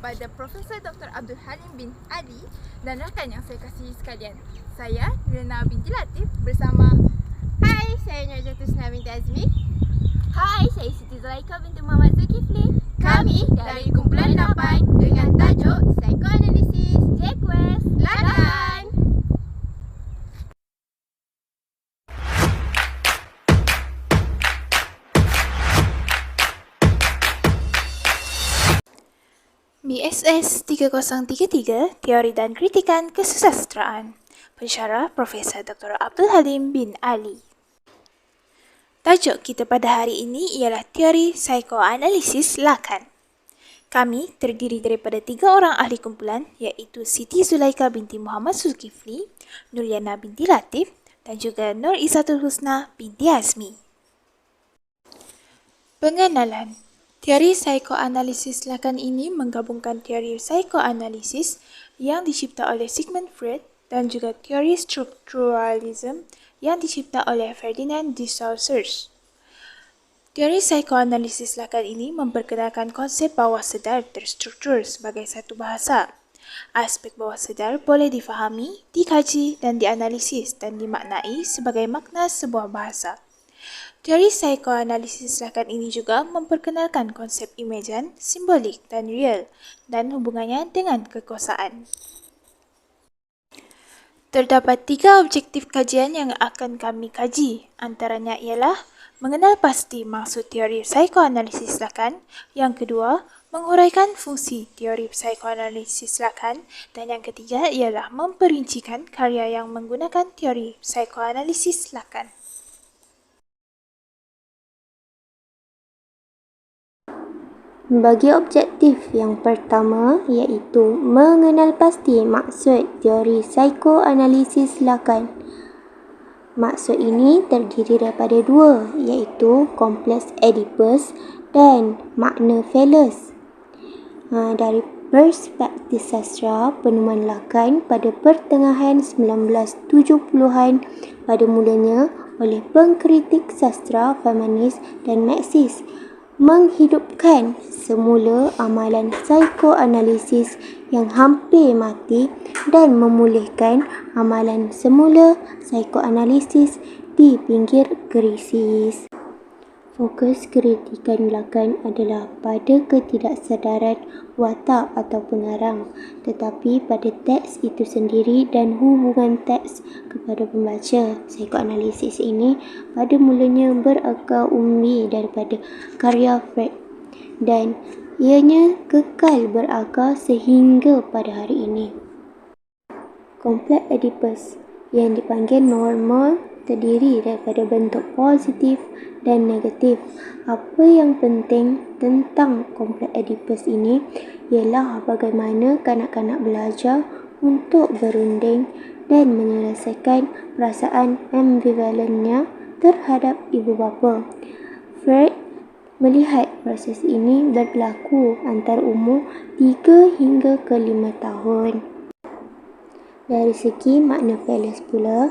kepada Profesor Dr. Abdul Halim bin Ali dan rakan yang saya kasihi sekalian. Saya Nurlina binti Latif bersama Hai, saya Nurjatusna binti Azmi. Hai, saya Siti Zulaika binti Muhammad Zulkifli. kami dari kumpulan 8 dengan tajuk Psikoanalisis JQuest. Lakan. BSS 3033 Teori dan Kritikan Kesusastraan. Pensyarah Profesor Dr. Abdul Halim bin Ali. Tajuk kita pada hari ini ialah Teori Psikoanalisis Lakan. Kami terdiri daripada 3 orang ahli kumpulan iaitu Siti Zulaika binti Muhammad Zulkifli, Nurliana binti Latif dan juga Nur Izzatul Husna binti Azmi. Pengenalan. Teori psikoanalisis Lakan ini menggabungkan teori psikoanalisis yang dicipta oleh Sigmund Freud dan juga teori strukturalisme yang dicipta oleh Ferdinand de Saussure. Teori psikoanalisis Lakan ini memperkenalkan konsep bawah sedar terstruktur sebagai satu bahasa. Aspek bawah sedar boleh difahami, dikaji dan dianalisis dan dimaknai sebagai makna sebuah bahasa. Teori psikoanalisis Lakan ini juga memperkenalkan konsep imajan, simbolik dan real dan hubungannya dengan kekuasaan. Terdapat 3 objektif kajian yang akan kami kaji. Antaranya ialah mengenal pasti maksud teori psikoanalisis Lakan, yang kedua, menguraikan fungsi teori psikoanalisis Lakan dan yang ketiga ialah memperincikan karya yang menggunakan teori psikoanalisis Lakan. Bagi objektif yang pertama iaitu mengenal pasti maksud teori psikoanalisis Lakan. Maksud ini terdiri daripada 2 iaitu kompleks Oedipus dan makna phallus. Dari perspektif sastra, penemuan Lakan pada pertengahan 1970-an pada mulanya oleh pengkritik sastra feminis dan Marxis menghidupkan semula amalan psikoanalisis yang hampir mati dan memulihkan amalan semula psikoanalisis di pinggir krisis. Fokus kritikan Lakan adalah pada ketidaksedaran watak atau pengarang, tetapi pada teks itu sendiri dan hubungan teks kepada pembaca. Psikoanalisis ini pada mulanya berakar umbi daripada karya Freud dan ianya kekal berakar sehingga pada hari ini. Kompleks Oedipus yang dipanggil normal terdiri daripada bentuk positif dan negatif. Apa yang penting tentang kompleks Oedipus ini ialah bagaimana kanak-kanak belajar untuk berunding dan menyelesaikan perasaan ambivalennya terhadap ibu bapa. Freud melihat proses ini berlaku antara umur 3 hingga ke 5 tahun. Dari segi makna phallus pula,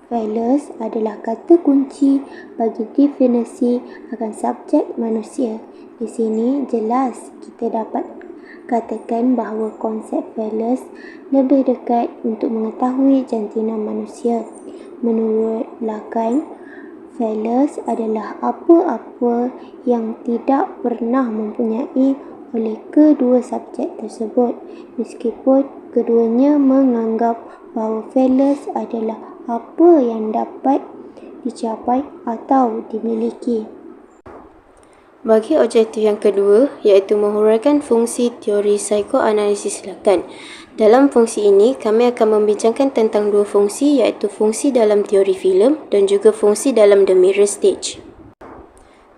phallus adalah kata kunci bagi definisi akan subjek manusia. Di sini jelas kita dapat katakan bahawa konsep phallus lebih dekat untuk mengetahui jantina manusia. Menurut Lakan, phallus adalah apa-apa yang tidak pernah mempunyai oleh kedua subjek tersebut, meskipun keduanya menganggap bahawa phallus adalah apa yang dapat dicapai atau dimiliki. Bagi objektif yang kedua, iaitu menghuraikan fungsi teori psikoanalisis Lakan. Dalam fungsi ini, kami akan membincangkan tentang 2 fungsi iaitu fungsi dalam teori filem dan juga fungsi dalam the mirror stage.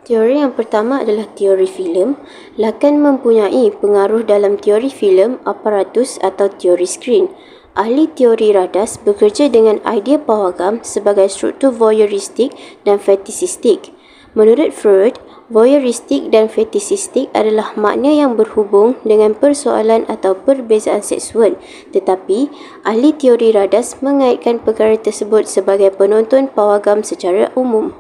Teori yang pertama adalah teori filem. Lakan mempunyai pengaruh dalam teori filem, aparatus atau teori skrin. Ahli teori radas bekerja dengan idea pawagam sebagai struktur voyeuristik dan fetisistik. Menurut Freud, voyeuristik dan fetisistik adalah makna yang berhubung dengan persoalan atau perbezaan seksual, tetapi ahli teori radas mengaitkan perkara tersebut sebagai penonton pawagam secara umum.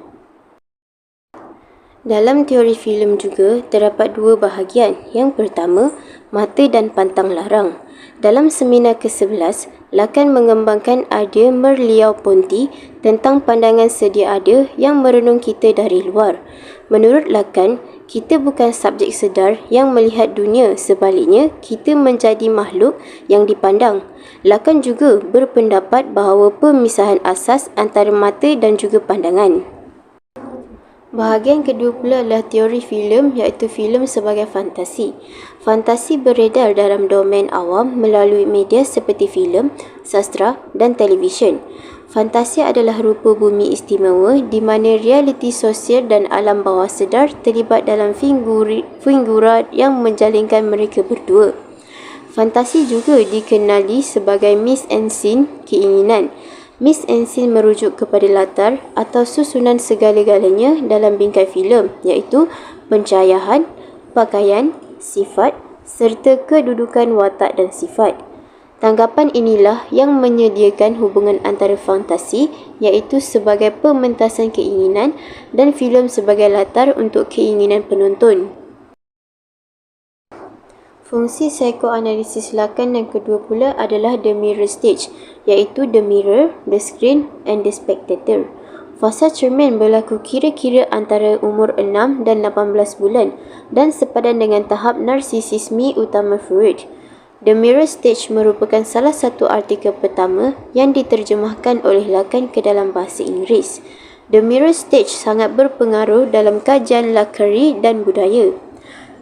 Dalam teori filem juga terdapat dua bahagian. Yang pertama, mata dan pantang larang. Dalam seminar ke-11, Lacan mengembangkan idea Merleau-Ponty tentang pandangan sedia ada yang merenung kita dari luar. Menurut Lacan, kita bukan subjek sedar yang melihat dunia, sebaliknya kita menjadi makhluk yang dipandang. Lacan juga berpendapat bahawa pemisahan asas antara mata dan juga pandangan. Bahagian kedua pula adalah teori filem, iaitu filem sebagai fantasi. Fantasi beredar dalam domen awam melalui media seperti filem, sastra dan televisyen. Fantasi adalah rupa bumi istimewa di mana realiti sosial dan alam bawah sedar terlibat dalam figura yang menjalinkan mereka berdua. Fantasi juga dikenali sebagai mise-en-scène keinginan. Mise-en-scène merujuk kepada latar atau susunan segala-galanya dalam bingkai filem, iaitu pencahayahan, pakaian, sifat serta kedudukan watak dan sifat. Tanggapan inilah yang menyediakan hubungan antara fantasi, iaitu sebagai pementasan keinginan, dan filem sebagai latar untuk keinginan penonton. Fungsi psikoanalisis Lacan yang kedua pula adalah the mirror stage, iaitu the mirror, the screen and the spectator. Fasa cermin berlaku kira-kira antara umur 6 dan 18 bulan dan sepadan dengan tahap narsisisme utama Freud. The mirror stage merupakan salah satu artikel pertama yang diterjemahkan oleh Lacan ke dalam bahasa Inggeris. The mirror stage sangat berpengaruh dalam kajian Lacari dan budaya.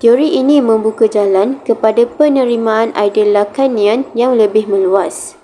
Teori ini membuka jalan kepada penerimaan idea Lacanian yang lebih meluas.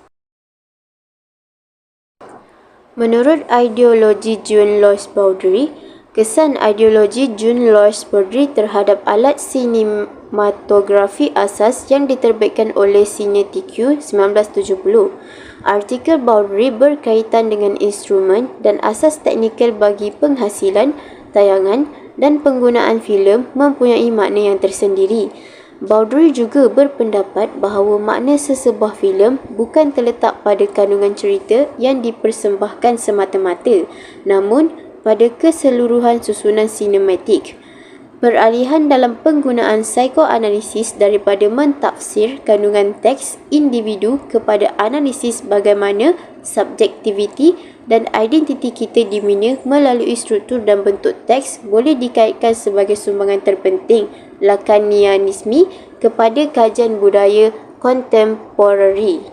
Menurut ideologi Jean-Louis Baudry, kesan ideologi Jean-Louis Baudry terhadap alat sinematografi asas yang diterbitkan oleh Cinétique 1970. Artikel Baudry berkaitan dengan instrumen dan asas teknikal bagi penghasilan, tayangan dan penggunaan filem mempunyai makna yang tersendiri. Baudry juga berpendapat bahawa makna sesebuah filem bukan terletak pada kandungan cerita yang dipersembahkan semata-mata, namun pada keseluruhan susunan sinematik. Peralihan dalam penggunaan psikoanalisis daripada mentafsir kandungan teks individu kepada analisis bagaimana subjektiviti dan identiti kita dibina melalui struktur dan bentuk teks boleh dikaitkan sebagai sumbangan terpenting Lacanianisme kepada kajian budaya kontemporari.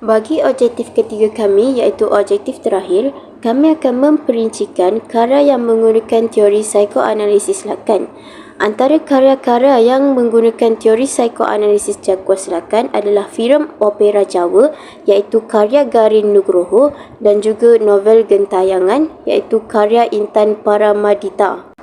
Bagi objektif ketiga kami, iaitu objektif terakhir, kami akan memperincikan karya yang menggunakan teori psikoanalisis Lacan. Antara karya-karya yang menggunakan teori psikoanalisis Jacques Lacan adalah filem opera Jawa, iaitu karya Garin Nugroho, dan juga novel gentayangan, iaitu karya Intan Paramaditha.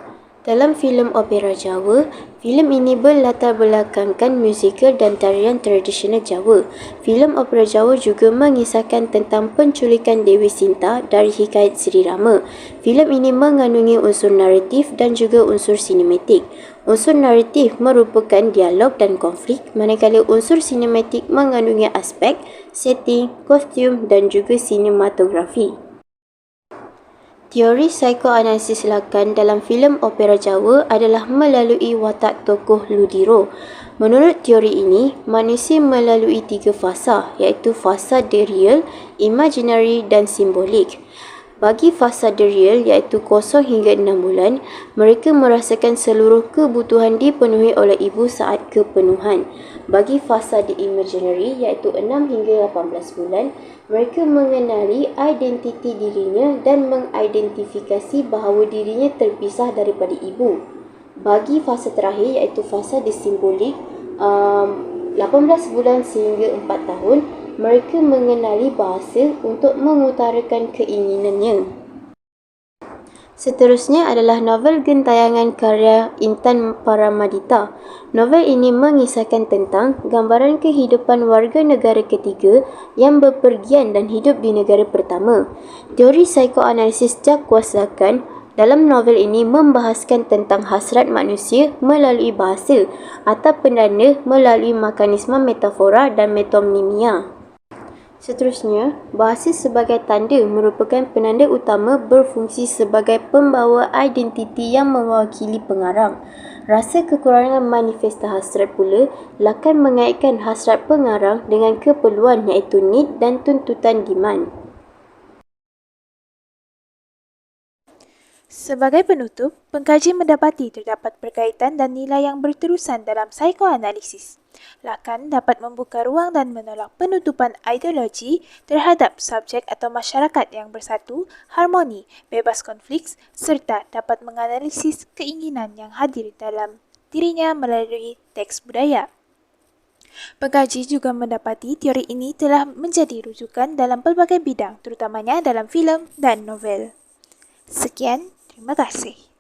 Dalam filem opera Jawa, filem ini berlatar belakangkan musikal dan tarian tradisional Jawa. Filem opera Jawa juga mengisahkan tentang penculikan Dewi Sinta dari hikayat Sri Rama. Filem ini mengandungi unsur naratif dan juga unsur sinematik. Unsur naratif merupakan dialog dan konflik, manakala unsur sinematik mengandungi aspek, setting, kostum dan juga sinematografi. Teori psikoanalisis Lacan dalam filem opera Jawa adalah melalui watak tokoh Ludiro. Menurut teori ini, manusia melalui 3 fasa, iaitu fasa the real, imaginary dan simbolik. Bagi fasa the real, iaitu 0 hingga 6 bulan, mereka merasakan seluruh kebutuhan dipenuhi oleh ibu saat kepenuhan. Bagi fasa the imaginary, iaitu 6 hingga 18 bulan, mereka mengenali identiti dirinya dan mengidentifikasi bahawa dirinya terpisah daripada ibu. Bagi fasa terakhir, iaitu fasa the simbolik, 18 bulan sehingga 4 tahun, mereka mengenali bahasa untuk mengutarakan keinginannya. Seterusnya adalah novel gentayangan karya Intan Paramaditha. Novel ini mengisahkan tentang gambaran kehidupan warga negara ketiga yang berpergian dan hidup di negara pertama. Teori psikoanalisis Jacques Lacan dalam novel ini membahaskan tentang hasrat manusia melalui bahasa atau pendana melalui mekanisme metafora dan metonimia. Seterusnya, bahasa sebagai tanda merupakan penanda utama berfungsi sebagai pembawa identiti yang mewakili pengarang. Rasa kekurangan manifesta hasrat pula lakan mengaitkan hasrat pengarang dengan keperluan iaitu need dan tuntutan demand. Sebagai penutup, pengkaji mendapati terdapat berkaitan dan nilai yang berterusan dalam psikoanalisis. Lakan dapat membuka ruang dan menolak penutupan ideologi terhadap subjek atau masyarakat yang bersatu, harmoni, bebas konflik, serta dapat menganalisis keinginan yang hadir dalam dirinya melalui teks budaya. Pengkaji juga mendapati teori ini telah menjadi rujukan dalam pelbagai bidang, terutamanya dalam filem dan novel. Sekian, terima kasih.